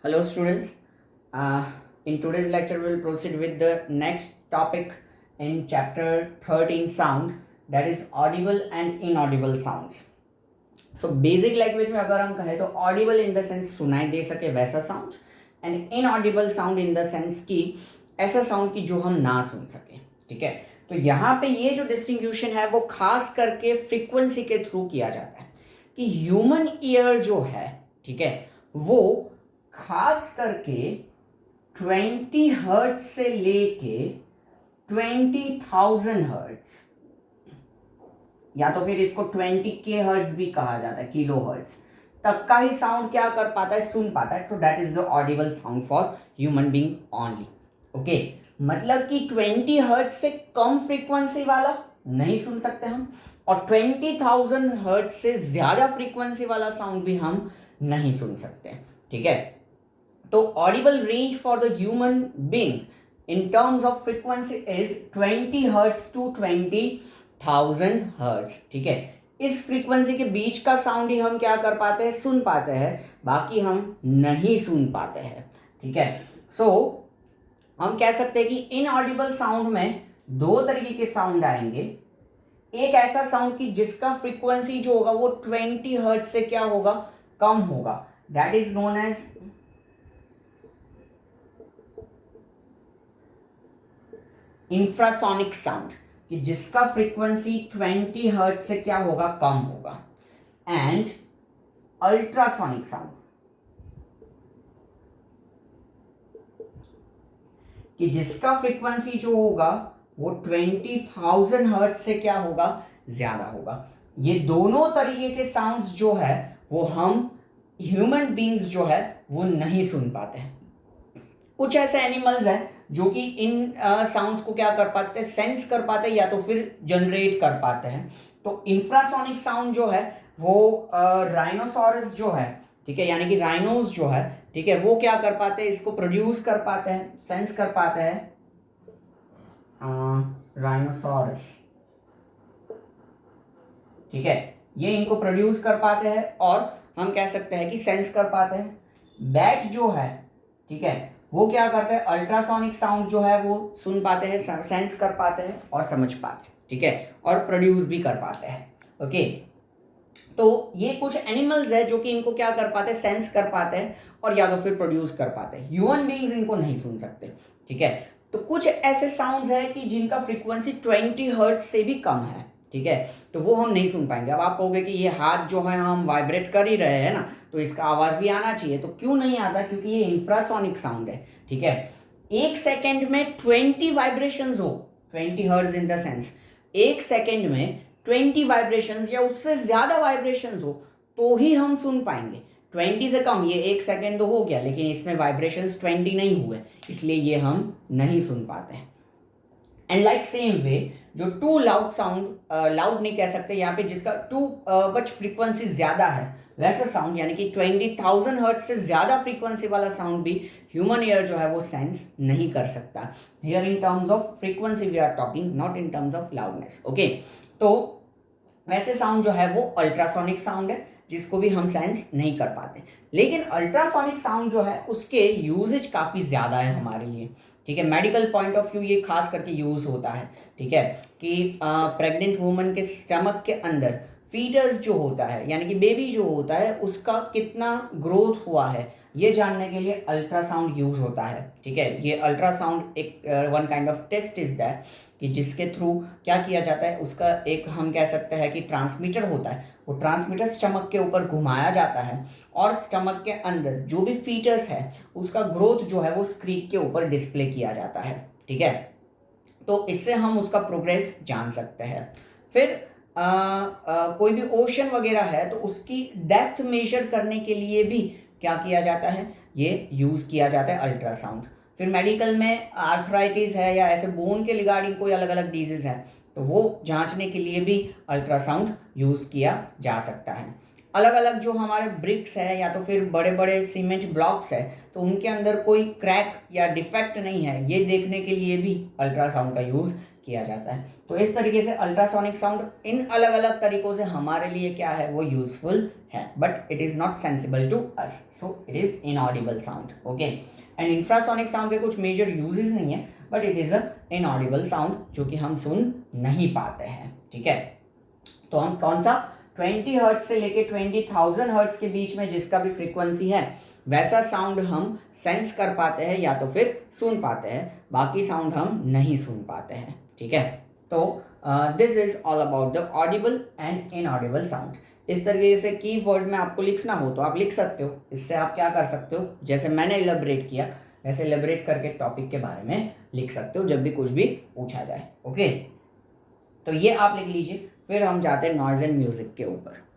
Hello students. In today's lecture we will proceed with the next topic in chapter 13 sound, that is audible and inaudible sounds. So basic language में अगर हम कहें तो audible in the sense सुनाई दे सके वैसा sound and inaudible sound in the sense कि ऐसा sound कि जो हम ना सुन सके. ठीक है, तो यहाँ पे ये जो डिस्टिंग्यूशन है वो खास करके फ्रीक्वेंसी के थ्रू किया जाता है कि ह्यूमन ईयर जो है, ठीक है, वो खास करके 20 हर्ट्ज से लेके 20,000 हर्ट्ज या तो फिर इसको 20K हर्ट्ज भी कहा जाता है, किलो हर्ट्ज तक का ही साउंड क्या कर पाता है, सुन पाता है. तो that is the Audible sound for human being only. Okay, मतलब कि 20 हर्ट्ज से कम फ्रीक्वेंसी वाला नहीं सुन सकते हम और 20,000 हर्ट्ज से ज्यादा फ्रीक्वेंसी वाला साउंड भी हम नहीं सुन सकते. ठीक है, तो audible range for the human being in terms of frequency is 20 hertz to 20,000 hertz. ठीक है, इस फ्रीक्वेंसी के बीच का साउंड ही हम क्या कर पाते हैं, सुन पाते हैं, बाकी हम नहीं सुन पाते हैं. ठीक है, सो हम कह सकते हैं कि इनऑडिबल साउंड में दो तरीके के साउंड आएंगे. एक ऐसा साउंड कि जिसका फ्रीक्वेंसी जो होगा वो 20 हर्ट्ज से क्या होगा, कम होगा, that is known as infrasonic sound, कि जिसका फ्रीक्वेंसी 20 हर्ट्ज से क्या होगा, कम होगा. एंड अल्ट्रासोनिक साउंड, कि जिसका फ्रीक्वेंसी जो होगा वो 20,000 हर्ट्ज से क्या होगा, ज्यादा होगा. ये दोनों तरीके के साउंड्स जो है वो हम ह्यूमन बींग्स जो है वो नहीं सुन पाते हैं. कुछ ऐसे एनिमल्स हैं जो कि इन साउंड्स को क्या कर पाते हैं, सेंस कर पाते हैं या तो फिर जनरेट कर पाते हैं. तो इंफ्रासोनिक साउंड जो है वो राइनोसॉरस जो है, ठीक है, यानी कि राइनोस जो है, ठीक है, वो क्या कर पाते हैं, इसको प्रोड्यूस कर पाते हैं, सेंस कर पाते हैं. राइनोसॉरस, ठीक है, ये इनको प्रोड्यूस कर पाते हैं और हम कह सकते हैं कि सेंस कर पाते हैं. बैट जो है, ठीक है, वो क्या करते हैं, अल्ट्रासोनिक साउंड जो है वो सुन पाते हैं, सेंस कर पाते हैं और समझ पाते हैं. ठीक है, और प्रोड्यूस भी कर पाते हैं. ओके, तो ये कुछ एनिमल्स है जो कि इनको क्या कर पाते हैं, सेंस कर पाते हैं और या तो फिर प्रोड्यूस कर पाते हैं. ह्यूमन बीइंग्स इनको नहीं सुन सकते. ठीक है, तो कुछ ऐसे साउंड्स है कि जिनका फ्रीक्वेंसी 20 हर्ट्ज से भी कम है. ठीक है, तो वो हम नहीं सुन पाएंगे. अब आप कहोगे कि ये हाथ जो है हम वाइब्रेट कर ही रहे हैं ना, तो इसका आवाज भी आना चाहिए. तो क्यों नहीं आता, क्योंकि ये इंफ्रासोनिक साउंड है. ठीक है, एक सेकेंड में 20 वाइब्रेशंस हो, 20 हर्ट्ज इन द सेंस, एक सेकेंड में 20 वाइब्रेशंस या उससे ज्यादा वाइब्रेशंस हो तो ही हम सुन पाएंगे. 20 से कम, ये एक सेकेंड तो हो गया, लेकिन इसमें वाइब्रेशंस 20 नहीं हुए, इसलिए ये हम नहीं सुन पाते हैं. एंड लाइक सेम वे, जो टू लाउड साउंड, लाउड नहीं कह सकते यहाँ पे, जिसका टू बच फ्रीक्वेंसी ज्यादा है, वैसा साउंड यानी कि 20,000 हर्ट्ज से ज्यादा फ्रीक्वेंसी वाला साउंड भी ह्यूमन ईयर जो है वो सेंस नहीं कर सकता. Here in terms of frequency we are talking, not in terms of loudness. Okay, तो वैसे साउंड जो है वो अल्ट्रासोनिक साउंड है, जिसको भी हम सेंस नहीं कर पाते. लेकिन अल्ट्रासोनिक साउंड जो है उसके यूजेज काफ़ी ज़्यादा है हमारे लिए. ठीक है, मेडिकल पॉइंट ऑफ व्यू ये खास करके यूज़ होता है. ठीक है, कि प्रेग्नेंट वुमन के स्टमक के अंदर फीटस जो होता है, यानी कि बेबी जो होता है, उसका कितना ग्रोथ हुआ है ये जानने के लिए अल्ट्रासाउंड यूज होता है. ठीक है, ये अल्ट्रासाउंड एक one kind of test is that, कि जिसके थ्रू क्या किया जाता है, उसका एक हम कह सकते हैं कि ट्रांसमीटर होता है. वो ट्रांसमीटर स्टमक के ऊपर घुमाया जाता है और स्टमक के अंदर जो भी फीटस है उसका ग्रोथ जो है वो स्क्रीन के ऊपर डिस्प्ले किया जाता है. ठीक है, तो इससे हम उसका प्रोग्रेस जान सकते हैं. फिर कोई भी ओशन वगैरह है तो उसकी डेप्थ मेजर करने के लिए भी क्या किया जाता है, ये यूज़ किया जाता है अल्ट्रासाउंड. फिर मेडिकल में आर्थराइटिस है या ऐसे बोन के रिगार्डिंग कोई अलग अलग डिजीज़ है तो वो जांचने के लिए भी अल्ट्रासाउंड यूज़ किया जा सकता है. अलग अलग जो हमारे ब्रिक्स है या तो फिर बड़े बड़े सीमेंट ब्लॉक्स है तो उनके अंदर कोई क्रैक या डिफेक्ट नहीं है, ये देखने के लिए भी अल्ट्रासाउंड का यूज़ किया जाता है। तो इस तरीके से अल्ट्रासोनिक साउंड इन अलग अलग तरीकों से हमारे लिए क्या है, वो यूजफुल है, but it is not sensible to us, so it is inaudible sound. Okay, and infrasonic sound के कुछ मेजर यूजेस नहीं है, but it is a inaudible sound जो कि हम सुन नहीं पाते हैं। ठीक है, तो हम कौन सा 20 हर्ट्ज से लेके 20,000 हर्ट्ज के बीच में जिसका भी फ्रीक्वेंसी है वैसा साउंड हम सेंस कर पाते हैं या तो फिर सुन पाते हैं, बाकी साउंड हम नहीं सुन पाते हैं। ठीक है, तो this is all about the Audible and inaudible sound. इस तरीके से कीवर्ड में आपको लिखना हो तो आप लिख सकते हो। इससे आप क्या कर सकते हो, जैसे मैंने इलेबरेट किया वैसे इलेबरेट करके टॉपिक के बारे में लिख सकते हो जब भी कुछ भी पूछा जाए। ओके, तो ये आप लिख लीजिए। फिर हम जाते हैं नॉइज एंड म्यूजिक के ऊपर।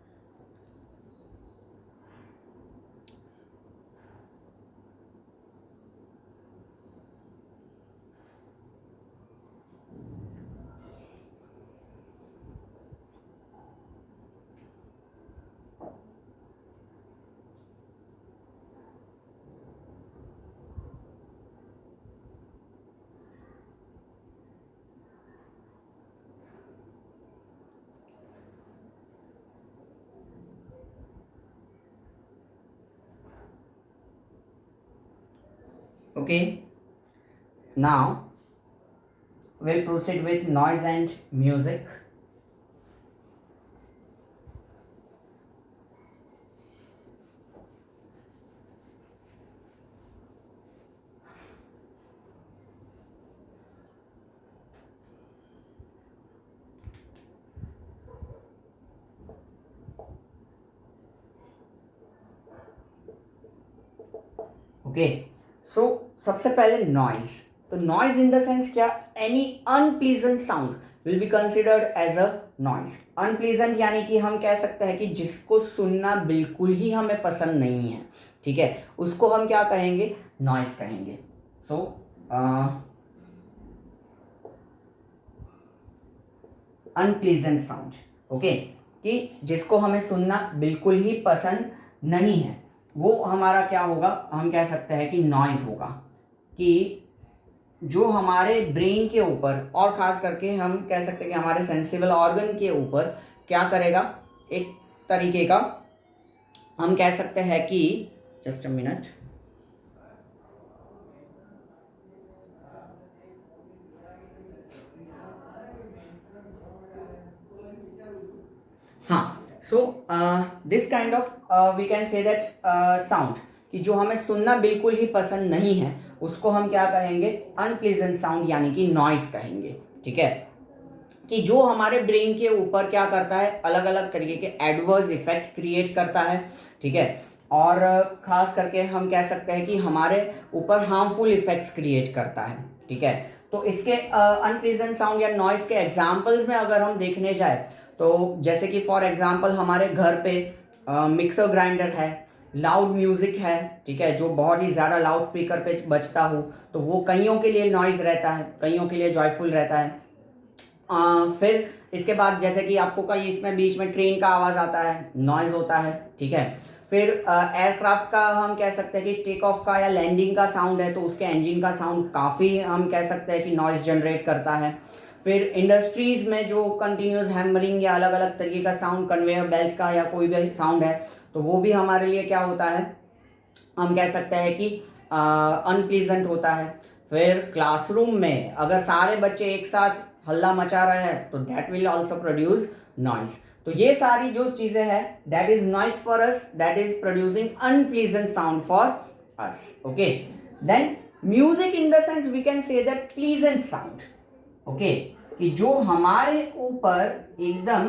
Okay, now we'll proceed with noise and music. Okay, so सबसे पहले नॉइज। तो नॉइज इन द सेंस क्या, any unpleasant sound will be considered as a noise. Unpleasant यानी कि हम कह सकते हैं कि जिसको सुनना बिल्कुल ही हमें पसंद नहीं है, ठीक है, उसको हम क्या कहेंगे, नॉइज कहेंगे। सो अनप्लीजेंट साउंड, ओके, कि जिसको हमें सुनना बिल्कुल ही पसंद नहीं है वो हमारा क्या होगा, हम कह सकते हैं कि नॉइज होगा। कि जो हमारे ब्रेन के ऊपर और ख़ास करके हम कह सकते हैं कि हमारे सेंसिबल ऑर्गन के ऊपर क्या करेगा, एक तरीके का हम कह सकते हैं कि, जस्ट अ मिनट, हाँ, so this kind of we can say that sound, कि जो हमें सुनना बिल्कुल ही पसंद नहीं है उसको हम क्या कहेंगे, अनप्लीजेंट साउंड यानी कि नॉइज कहेंगे। ठीक है, कि जो हमारे ब्रेन के ऊपर क्या करता है, अलग अलग तरीके के एडवर्स इफेक्ट क्रिएट करता है। ठीक है, और खास करके हम कह सकते हैं कि हमारे ऊपर हार्मफुल इफेक्ट्स क्रिएट करता है। ठीक है, तो इसके अनप्लीजेंट साउंड या नॉइज के एग्जांपल्स में अगर हम देखने जाए तो जैसे कि फॉर एग्जांपल हमारे घर पे मिक्सर ग्राइंडर है, लाउड म्यूज़िक है, ठीक है, जो बहुत ही ज़्यादा लाउड स्पीकर पे बजता हो तो वो कईयों के लिए नॉइज़ रहता है, कईयों के लिए जॉयफुल रहता है। फिर इसके बाद जैसे कि आपको कहीं इसमें बीच में ट्रेन का आवाज़ आता है, नॉइज़ होता है। ठीक है, फिर एयरक्राफ्ट का हम कह सकते हैं कि टेक ऑफ का या लैंडिंग का साउंड है तो उसके इंजन का साउंड काफ़ी हम कह सकते हैं कि नॉइज़ जनरेट करता है। फिर इंडस्ट्रीज़ में जो कंटिन्यूस हैमरिंग या अलग अलग तरीके का साउंड, कन्वेयर बेल्ट का या कोई भी साउंड है तो वो भी हमारे लिए क्या होता है, हम कह सकते हैं कि अनप्लीजेंट होता है। फिर क्लासरूम में अगर सारे बच्चे एक साथ हल्ला मचा रहे हैं तो that will also produce noise. तो ये सारी जो चीज़ें हैं that is noise for us, that is producing unpleasant sound for us. Okay, then music in the sense we can say that pleasant sound. Okay, कि जो हमारे ऊपर एकदम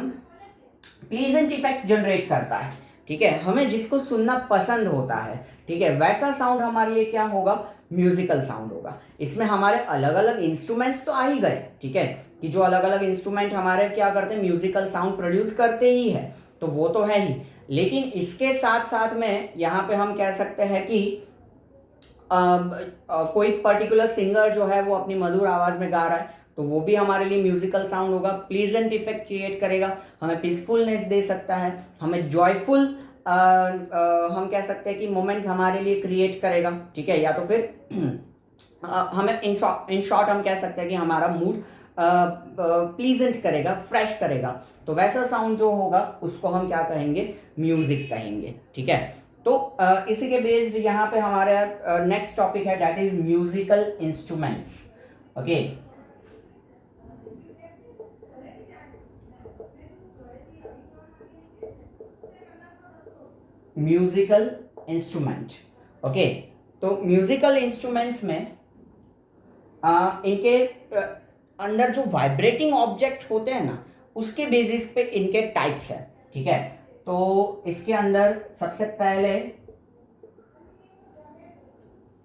प्लीजेंट इफेक्ट जनरेट करता है। ठीक है, हमें जिसको सुनना पसंद होता है, ठीक है, वैसा साउंड हमारे लिए क्या होगा, म्यूजिकल साउंड होगा। इसमें हमारे अलग अलग इंस्ट्रूमेंट्स तो आ ही गए। ठीक है, कि जो अलग अलग इंस्ट्रूमेंट हमारे क्या करते हैं, म्यूजिकल साउंड प्रोड्यूस करते ही है, तो वो तो है ही, लेकिन इसके साथ साथ में यहाँ पे हम कह सकते हैं कि कोई पर्टिकुलर सिंगर जो है वो अपनी मधुर आवाज़ में गा रहा है तो वो भी हमारे लिए म्यूजिकल साउंड होगा, प्लीजेंट इफेक्ट क्रिएट करेगा, हमें पीसफुलनेस दे सकता है, हमें जॉयफुल हम कह सकते हैं कि मोमेंट्स हमारे लिए क्रिएट करेगा। ठीक है, या तो फिर हमें इन शॉर्ट हम कह सकते हैं कि हमारा मूड प्लीजेंट करेगा, फ्रेश करेगा, तो वैसा साउंड जो होगा उसको हम क्या कहेंगे, म्यूजिक कहेंगे। ठीक है, तो इसी के बेस्ड यहाँ पे हमारा नेक्स्ट टॉपिक है, that is musical instruments. Okay, musical instrument. Okay, तो म्यूजिकल इंस्ट्रूमेंट्स में इनके अंदर जो वाइब्रेटिंग ऑब्जेक्ट होते हैं ना, उसके बेसिस पे इनके टाइप्स है। ठीक है, तो इसके अंदर सबसे पहले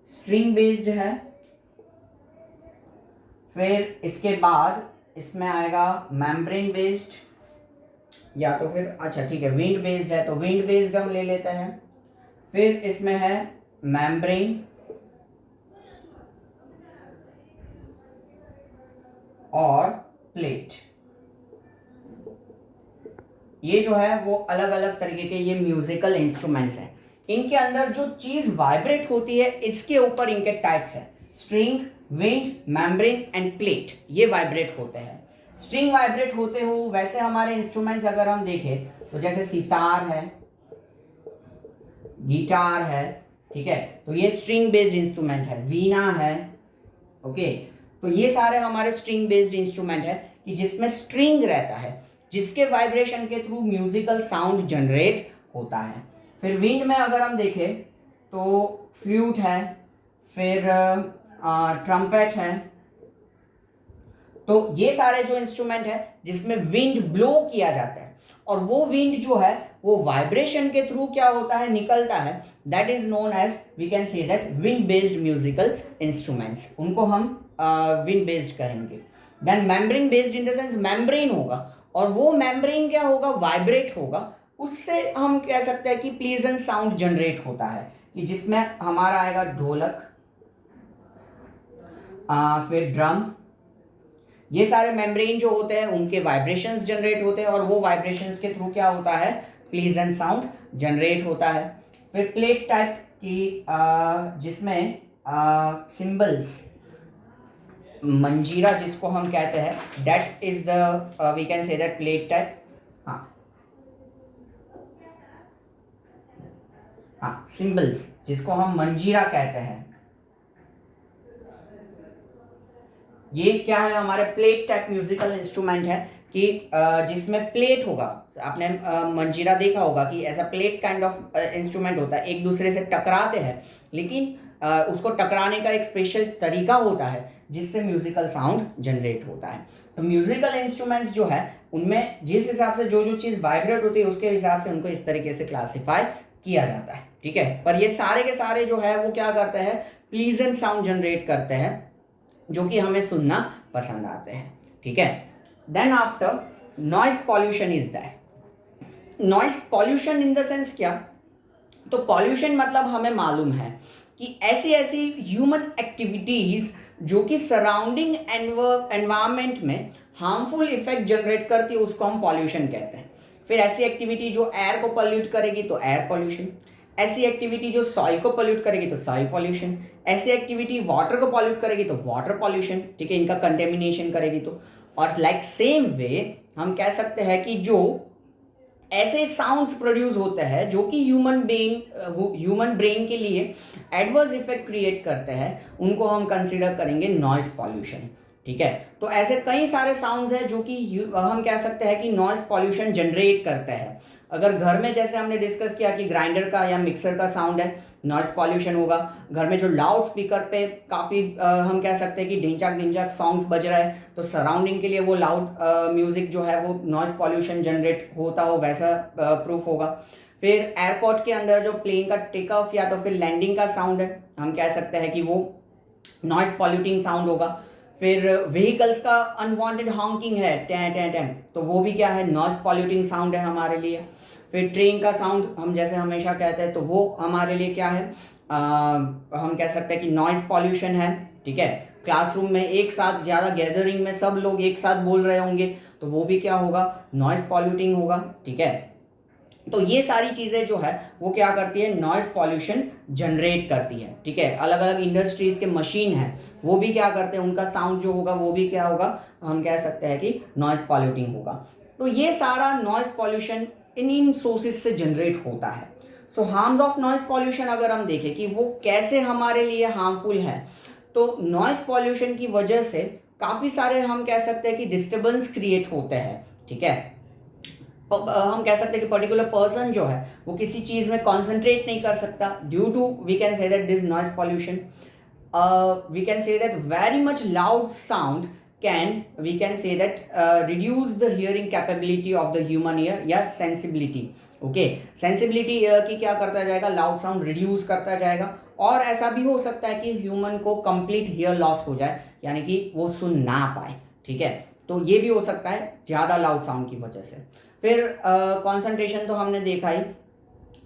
स्ट्रिंग बेस्ड है, फिर इसके बाद इसमें आएगा मेम्ब्रेन बेस्ड, या तो फिर अच्छा ठीक है विंड बेस्ड है तो विंड बेस्ड हम ले लेते हैं। फिर इसमें है मेम्ब्रेन और प्लेट। ये जो है वो अलग अलग तरीके के ये म्यूजिकल इंस्ट्रूमेंट्स हैं। इनके अंदर जो चीज वाइब्रेट होती है इसके ऊपर इनके टाइप्स हैं, string, wind, membrane end plate, ये वाइब्रेट होते हैं। स्ट्रिंग वाइब्रेट होते हो वैसे हमारे इंस्ट्रूमेंट्स अगर हम देखें तो जैसे सितार है, गिटार है, ठीक है, तो ये स्ट्रिंग बेस्ड इंस्ट्रूमेंट है। वीणा है, ओके, तो ये सारे हमारे स्ट्रिंग बेस्ड इंस्ट्रूमेंट है कि जिसमें स्ट्रिंग रहता है, जिसके वाइब्रेशन के थ्रू म्यूजिकल साउंड जनरेट होता है। फिर विंड में अगर हम देखें तो फ्लूट है, फिर ट्रम्पेट है, तो ये सारे जो इंस्ट्रूमेंट है जिसमें विंड ब्लो किया जाता है और वो विंड जो है वो वाइब्रेशन के थ्रू क्या होता है, निकलता है, that is known as, we can say that wind based musical instruments, उनको हम विंड बेस्ड कहेंगे। Then membrane based in the sense membrane होगा और वो मेम्ब्रेन क्या होगा, वाइब्रेट होगा, उससे हम कह सकते हैं कि प्लीजेंट साउंड जनरेट होता है, कि जिसमें हमारा आएगा ढोलक, फिर ड्रम, ये सारे मेम्ब्रेन जो होते हैं उनके वाइब्रेशंस जनरेट होते हैं और वो वाइब्रेशंस के थ्रू क्या होता है, प्लीजेंट साउंड जनरेट होता है। फिर प्लेट टाइप की जिसमें सिंबल्स, मंजीरा जिसको हम कहते हैं, that is the we can say that plate type. हाँ, सिंबल्स जिसको हम मंजीरा कहते हैं, ये क्या है, हमारे प्लेट टाइप म्यूजिकल इंस्ट्रूमेंट है कि जिसमें प्लेट होगा। आपने मंजीरा देखा होगा कि ऐसा प्लेट काइंड ऑफ इंस्ट्रूमेंट होता है, एक दूसरे से टकराते हैं, लेकिन उसको टकराने का एक स्पेशल तरीका होता है जिससे म्यूजिकल साउंड जनरेट होता है। तो म्यूजिकल इंस्ट्रूमेंट्स जो है उनमें जिस हिसाब से जो जो चीज़ वाइब्रेट होती है उसके हिसाब से उनको इस तरीके से क्लासिफाई किया जाता है। ठीक है, पर ये सारे के सारे जो है वो क्या करते हैं, प्लीजेंट साउंड जनरेट करते हैं जो कि हमें सुनना पसंद आते हैं। ठीक है, then after noise pollution is that. Noise pollution in the sense क्या, तो पॉल्यूशन मतलब हमें मालूम है कि ऐसी ऐसी ह्यूमन एक्टिविटीज जो कि सराउंडिंग एनवायरमेंट में हार्मफुल इफेक्ट जनरेट करती है उसको हम पॉल्यूशन कहते हैं। फिर ऐसी एक्टिविटी जो एयर को पॉल्यूट करेगी तो एयर पॉल्यूशन, ऐसी एक्टिविटी जो सॉइल को पॉल्यूट करेगी तो सॉइल पॉल्यूशन, ऐसी एक्टिविटी वाटर को पॉल्यूट करेगी तो वाटर पॉल्यूशन, ठीक है, इनका कंटेमिनेशन करेगी तो। और लाइक सेम वे हम कह सकते हैं कि जो ऐसे साउंड्स प्रोड्यूस होते हैं जो कि ह्यूमन ब्रेन के लिए एडवर्स इफेक्ट क्रिएट करते हैं, उनको हम कंसिडर करेंगे नॉइज पॉल्यूशन। ठीक है, तो ऐसे कई सारे साउंड्स हैं जो कि हम कह सकते हैं कि नॉइज पॉल्यूशन जनरेट करते हैं। अगर घर में जैसे हमने डिस्कस किया कि ग्राइंडर का या मिक्सर का साउंड है, नॉइज पॉल्यूशन होगा। घर में जो लाउड स्पीकर पे काफ़ी हम कह सकते हैं कि ढिंचाक ढिंचाक सॉन्ग्स बज रहा है, तो सराउंडिंग के लिए वो लाउड म्यूजिक जो है वो नॉइज पॉल्यूशन जनरेट होता हो वैसा प्रूफ होगा। फिर एयरपोर्ट के अंदर जो प्लेन का टेक ऑफ या तो फिर लैंडिंग का साउंड है, हम कह सकते हैं कि वो नॉइज पॉल्यूटिंग साउंड होगा। फिर व्हीकल्स का अनवांटेड हॉन्किंग है, टैं टैं टैं, तो वो भी क्या है, नॉइज पॉल्यूटिंग साउंड है हमारे लिए। फिर ट्रेन का साउंड हम जैसे हमेशा कहते हैं तो वो हमारे लिए क्या है, हम कह सकते हैं कि नॉइज पॉल्यूशन है। ठीक है, क्लासरूम में एक साथ ज़्यादा गैदरिंग में सब लोग एक साथ बोल रहे होंगे तो वो भी क्या होगा, नॉइज पॉल्यूटिंग होगा। ठीक है, तो ये सारी चीज़ें जो है वो क्या करती है, नॉइस पॉल्यूशन जनरेट करती है। ठीक है, अलग अलग इंडस्ट्रीज़ के मशीन है वो भी क्या करते हैं, उनका साउंड जो होगा वो भी क्या होगा, हम कह सकते हैं कि नॉइस पॉल्यूटिंग होगा। तो ये सारा नॉइस पॉल्यूशन इन सोर्सेज से जनरेट होता है। सो हार्म्स ऑफ नॉइस पॉल्यूशन अगर हम देखें कि वो कैसे हमारे लिए हार्मफुल है, तो नॉइस पॉल्यूशन की वजह से काफ़ी सारे हम कह सकते हैं कि डिस्टर्बेंस क्रिएट होते हैं। ठीक है, हम कह सकते हैं कि पर्टिकुलर पर्सन जो है वो किसी चीज़ में कॉन्सेंट्रेट नहीं कर सकता due to, we can say that this noise pollution. we can say that very much loud sound can, we can say that reduce the hearing capability of the human ear या sensibility। Okay, sensibility की क्या करता जाएगा, loud sound reduce करता जाएगा, और ऐसा भी हो सकता है कि ह्यूमन को कंप्लीट हियर लॉस हो जाए, यानी कि वो सुन ना पाए। ठीक है, तो ये भी हो सकता है ज़्यादा लाउड साउंड की वजह से। फिर कंसंट्रेशन तो हमने देखा ही,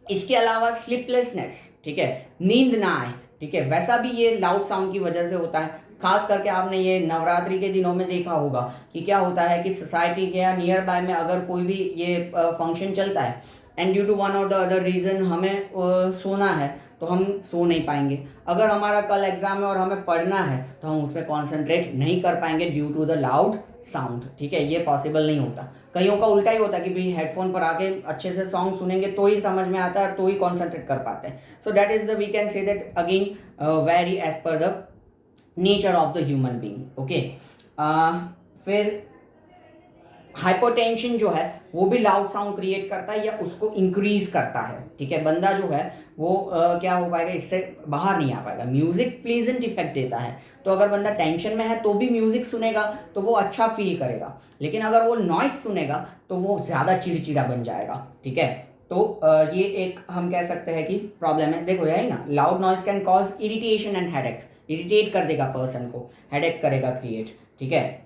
इसके अलावा स्लीपलेसनेस, ठीक है, नींद ना आए। ठीक है, वैसा भी ये लाउड साउंड की वजह से होता है। खास करके आपने ये नवरात्रि के दिनों में देखा होगा कि क्या होता है कि सोसाइटी के या नियर बाय में अगर कोई भी ये फंक्शन चलता है एंड ड्यू टू वन और द अदर रीज़न हमें सोना है तो हम सो नहीं पाएंगे। अगर हमारा कल एग्जाम है और हमें पढ़ना है तो हम उसमें कॉन्सेंट्रेट नहीं कर पाएंगे due to the loud sound. ठीक है, ये पॉसिबल नहीं होता। कईयों का उल्टा ही होता है कि भाई हेडफोन पर आके अच्छे से सॉन्ग सुनेंगे तो ही समझ में आता है, तो ही कॉन्सेंट्रेट कर पाते हैं। So that is the, we can say that again vary as per the nature of the human being. Okay, फिर हाइपरटेंशन जो है वो भी लाउड साउंड क्रिएट करता है या उसको इंक्रीज करता है। ठीक है, बंदा जो है वो क्या हो पाएगा, इससे बाहर नहीं आ पाएगा। म्यूजिक प्लीजेंट इफेक्ट देता है, तो अगर बंदा टेंशन में है तो भी म्यूजिक सुनेगा तो वो अच्छा फील करेगा, लेकिन अगर वो नॉइस सुनेगा तो वो ज़्यादा चिड़चिड़ा बन जाएगा। ठीक है, तो ये एक हम कह सकते हैं कि प्रॉब्लम है। देखो यही ना, loud noise can cause irritation and headache, irritate कर देगा पर्सन को, हेडेक करेगा क्रिएट। ठीक है,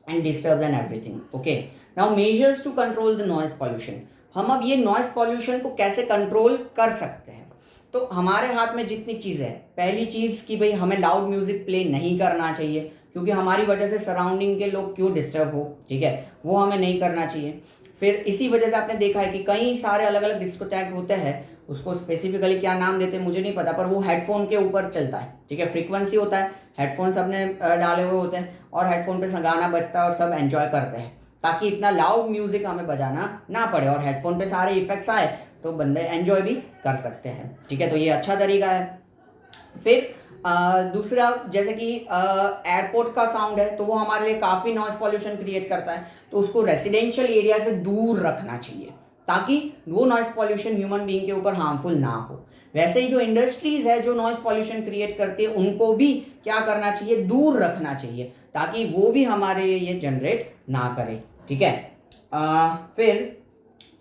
and disturbs and everything। okay, now measures to control the noise pollution। हम अब ये noise pollution को कैसे कंट्रोल कर सकते हैं, तो हमारे हाथ में जितनी चीज़ें हैं, पहली चीज़ कि भाई हमें लाउड म्यूजिक प्ले नहीं करना चाहिए, क्योंकि हमारी वजह से सराउंडिंग के लोग क्यों डिस्टर्ब हो। ठीक है, वो हमें नहीं करना चाहिए। फिर इसी वजह से आपने देखा है कि कई सारे अलग अलग डिस्कोटैक होते हैं, उसको स्पेसिफिकली क्या नाम देते हैं मुझे नहीं पता, पर वो हेडफोन के ऊपर चलता है। ठीक है, फ्रीक्वेंसी होता है, हेडफोन सबने डाले हुए होते हैं और हेडफोन पे गाना बजता है और सब एंजॉय करते हैं, ताकि इतना लाउड म्यूजिक हमें बजाना ना पड़े और हेडफोन पे सारे इफेक्ट्स आए तो बंदे एंजॉय भी कर सकते हैं। ठीक है, तो ये अच्छा तरीका है। फिर दूसरा, जैसे कि एयरपोर्ट का साउंड है तो वो हमारे लिए काफ़ी नॉइस पॉल्यूशन क्रिएट करता है, तो उसको रेसिडेंशियल एरिया से दूर रखना चाहिए ताकि वो नॉइस पॉल्यूशन ह्यूमन बीइंग के ऊपर हार्मफुल ना हो। वैसे ही जो इंडस्ट्रीज है जो नॉइस पॉल्यूशन क्रिएट करती है उनको भी क्या करना चाहिए, दूर रखना चाहिए, ताकि वो भी हमारे लिए ये जनरेट ना करे। ठीक है, फिर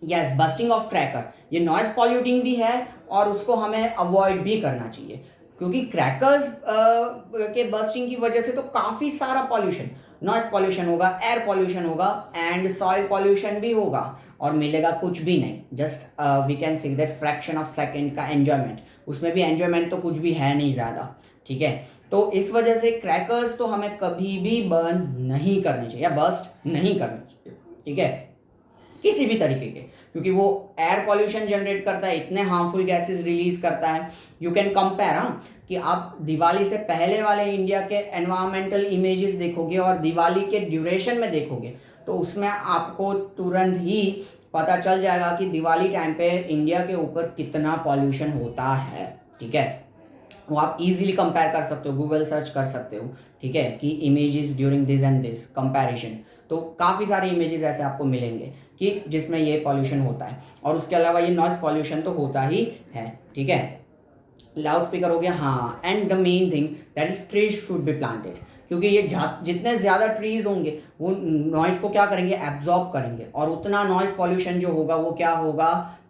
यस, बस्टिंग ऑफ क्रैकर, ये नॉइस पॉल्यूटिंग भी है और उसको हमें अवॉइड भी करना चाहिए, क्योंकि क्रैकर्स के बस्टिंग की वजह से तो काफ़ी सारा पॉल्यूशन, नॉइस पॉल्यूशन होगा, एयर पॉल्यूशन होगा एंड सॉइल पॉल्यूशन भी होगा, और मिलेगा कुछ भी नहीं, just we can see that fraction of second का एन्जॉयमेंट। उसमें भी एन्जॉयमेंट तो कुछ भी है नहीं ज़्यादा। ठीक है, तो इस वजह से क्रैकर्स तो हमें कभी भी बर्न नहीं करने चाहिए या बर्स्ट नहीं करने चाहिए। ठीक है, किसी भी तरीके के, क्योंकि वो एयर पॉल्यूशन जनरेट करता है, इतने हार्मफुल गैसेस रिलीज करता है। यू कैन कंपेयर, हाँ, कि आप दिवाली से पहले वाले इंडिया के एनवायरमेंटल इमेजेस देखोगे और दिवाली के ड्यूरेशन में देखोगे तो उसमें आपको तुरंत ही पता चल जाएगा कि दिवाली टाइम पे इंडिया के ऊपर कितना पॉल्यूशन होता है। ठीक है, वो आप इजीली कंपेयर कर सकते हो, गूगल सर्च कर सकते हो। ठीक है, कि images during this and this comparison, तो काफ़ी सारे इमेजेस ऐसे आपको मिलेंगे कि जिसमें ये पॉल्यूशन होता है। और उसके अलावा ये नॉइस पॉल्यूशन तो होता ही है। ठीक है, लाउड स्पीकर हो गया, हाँ, and the main thing that is trees should be planted, क्योंकि ये जितने ज़्यादा ट्रीज होंगे वो नॉइस को क्या करेंगे, एब्जॉर्ब करेंगे, और उतना नॉइस पॉल्यूशन जो होगा वो क्या होगा,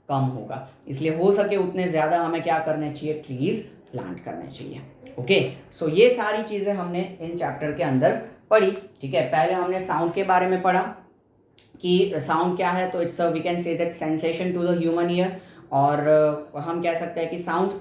कम होगा। इसलिए हो सके उतने ज़्यादा हमें क्या करना चाहिए, ट्रीज प्लांट करने चाहिए। ओके, सो ये सारी चीज़ें हमने इन चैप्टर के अंदर पढ़ी। ठीक है, पहले हमने साउंड के बारे में पढ़ा कि साउंड क्या है, तो it's we can say that sensation to the human ear, और हम कह सकते हैं कि sound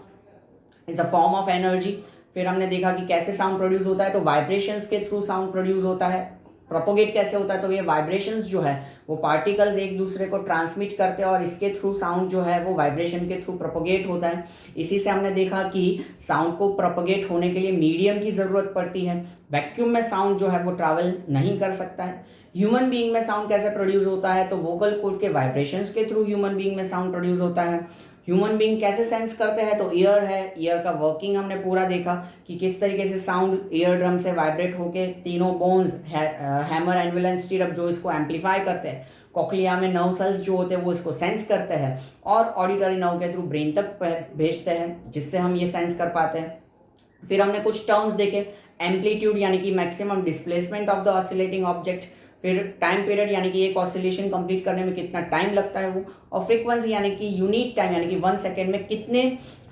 is a form of energy. फिर हमने देखा कि कैसे साउंड प्रोड्यूस होता है, तो वाइब्रेशंस के थ्रू साउंड प्रोड्यूस होता है। प्रोपोगेट कैसे होता है, तो ये वाइब्रेशंस जो है वो पार्टिकल्स एक दूसरे को ट्रांसमिट करते हैं और इसके थ्रू साउंड जो है वो वाइब्रेशन के थ्रू प्रोपोगेट होता है। इसी से हमने देखा कि साउंड को प्रोपोगेट होने के लिए मीडियम की ज़रूरत पड़ती है। वैक्यूम में साउंड जो है वो ट्रैवल नहीं कर सकता है। ह्यूमन बीइंग में साउंड कैसे प्रोड्यूस होता है, तो वोकल कॉर्ड के वाइब्रेशंस के थ्रू ह्यूमन बीइंग में साउंड प्रोड्यूस होता है। ह्यूमन बीइंग कैसे सेंस करते हैं, तो ईयर है, ईयर का वर्किंग हमने पूरा देखा कि किस तरीके से साउंड ईयर ड्रम से वाइब्रेट होके तीनों bones hammer, anvil and stirrup जो इसको एम्पलीफाई करते हैं, कॉक्लिया में नर्व सेल्स जो होते हैं वो इसको सेंस करते हैं और ऑडिटरी नर्व के थ्रू ब्रेन तक भेजते हैं, जिससे हम ये सेंस कर पाते हैं। फिर हमने कुछ टर्म्स देखे, एम्पलीट्यूड यानी कि maximum displacement of the oscillating object, फिर टाइम पीरियड यानी कि एक ऑसिलेशन कंप्लीट करने में कितना टाइम लगता है वो, और फ्रीक्वेंसी यानी कि यूनिट टाइम यानी कि 1 सेकेंड में कितने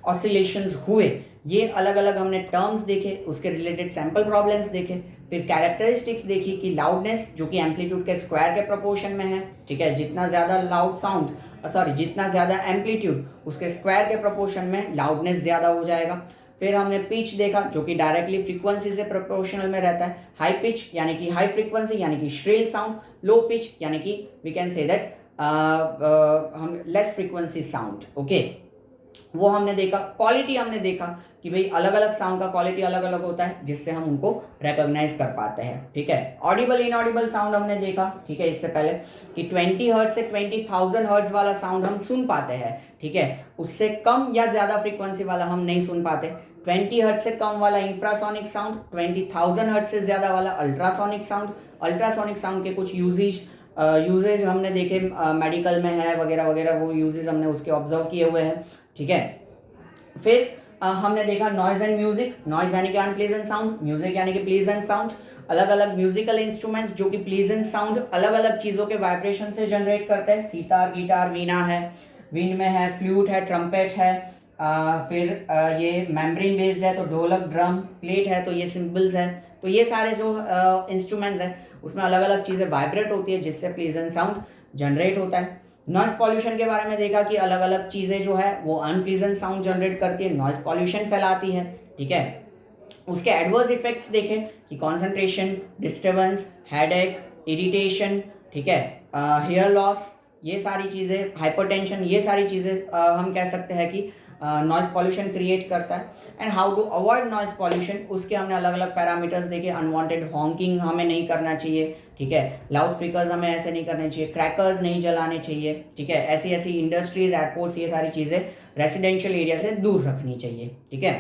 ऑसिलेशंस हुए। ये अलग अलग हमने टर्म्स देखे, उसके रिलेटेड सैम्पल प्रॉब्लम्स देखे। फिर कैरेक्टरिस्टिक्स देखी कि लाउडनेस जो कि एम्पलीट्यूड के स्क्वायर के प्रोपोर्शन में है, ठीक है, जितना ज़्यादा लाउड साउंड जितना ज़्यादा एम्पलीट्यूड उसके स्क्वायर के प्रोपोर्शन में लाउडनेस ज़्यादा हो जाएगा। फिर हमने पिच देखा जो कि डायरेक्टली फ्रीक्वेंसी से प्रोपोर्शनल में रहता है। हाई पिच यानी कि हाई फ्रीक्वेंसी यानी कि श्रिल साउंड, लो पिच यानी कि वी कैन से दैट हम लेस फ्रीक्वेंसी साउंड, ओके, वो हमने देखा। क्वालिटी हमने देखा कि भाई अलग अलग साउंड का क्वालिटी अलग अलग होता है, जिससे हम उनको रिकॉग्नाइज कर पाते हैं, ठीक है। ऑडिबल इनऑडिबल साउंड हमने देखा, ठीक है, इससे पहले कि 20 हर्ट्ज से 20,000 हर्ट्ज वाला साउंड हम सुन पाते हैं, ठीक है, उससे कम या ज़्यादा फ्रीक्वेंसी वाला हम नहीं सुन पाते। 20 हर्ट्ज से कम वाला इंफ्रासोनिक साउंड, 20,000 हर्ट्ज से ज़्यादा वाला अल्ट्रासोनिक साउंड। अल्ट्रासोनिक साउंड के कुछ यूजेज हमने देखे, मेडिकल में है वगैरह वगैरह, वो यूजेज हमने उसके ऑब्जर्व किए हुए हैं, ठीक है। फिर हमने देखा नॉइज एंड म्यूजिक, नॉइज यानी कि अनप्लीजेंट साउंड, म्यूजिक यानी कि प्लीजेंट साउंड। अलग अलग म्यूजिकल इंस्ट्रूमेंट्स जो कि प्लीजेंट साउंड अलग अलग चीज़ों के वाइब्रेशन से जनरेट करते हैं। सितार, गिटार, वीणा है, विंड में है, फ्लूट है, ट्रम्पेट है, फिर ये मेम्ब्रेन बेस्ड है तो ढोलक, ड्रम, प्लेट है तो ये सिंबल्स है। तो ये सारे जो इंस्ट्रूमेंट्स हैं उसमें अलग अलग चीज़ें वाइब्रेट होती है, जिससे प्लीजेंट साउंड जनरेट होता है। नॉइज पॉल्यूशन के बारे में देखा कि अलग अलग चीज़ें जो है वो अनप्लीजेंट साउंड जनरेट करती है, नॉइज पॉल्यूशन फैलाती है, ठीक है। उसके एडवर्स इफेक्ट्स देखें कि कॉन्सेंट्रेशन डिस्टर्बेंस, हेडेक, इरिटेशन, ठीक है, हेयर लॉस, ये सारी चीज़ें, हाइपरटेंशन, ये सारी चीज़ें हम कह सकते हैं कि नॉइज़ पॉल्यूशन क्रिएट करता है। And how to avoid noise pollution, उसके हमने अलग अलग पैरामीटर्स देखे। अनवांटेड हॉकिंग हमें नहीं करना चाहिए, ठीक है, लाउड स्पीकर्स हमें ऐसे नहीं करने चाहिए, क्रैकर्स नहीं जलाने चाहिए, ठीक है, ऐसी ऐसी इंडस्ट्रीज, एयरपोर्ट्स, ये सारी चीज़ें रेसिडेंशियल एरिया से दूर रखनी चाहिए, ठीक है।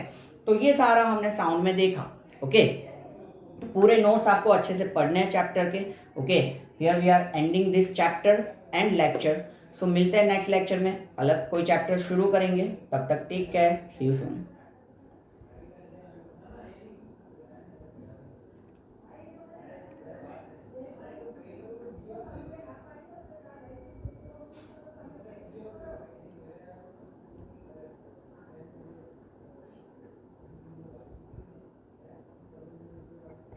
तो ये सारा हमने साउंड में देखा, ओके। तो पूरे नोट्स आपको अच्छे से पढ़ने हैं चैप्टर के, okay. Here we are ending this chapter and lecture. So मिलते हैं नेक्स्ट लेक्चर में, अलग कोई चैप्टर शुरू करेंगे। तब तक take care, see you soon.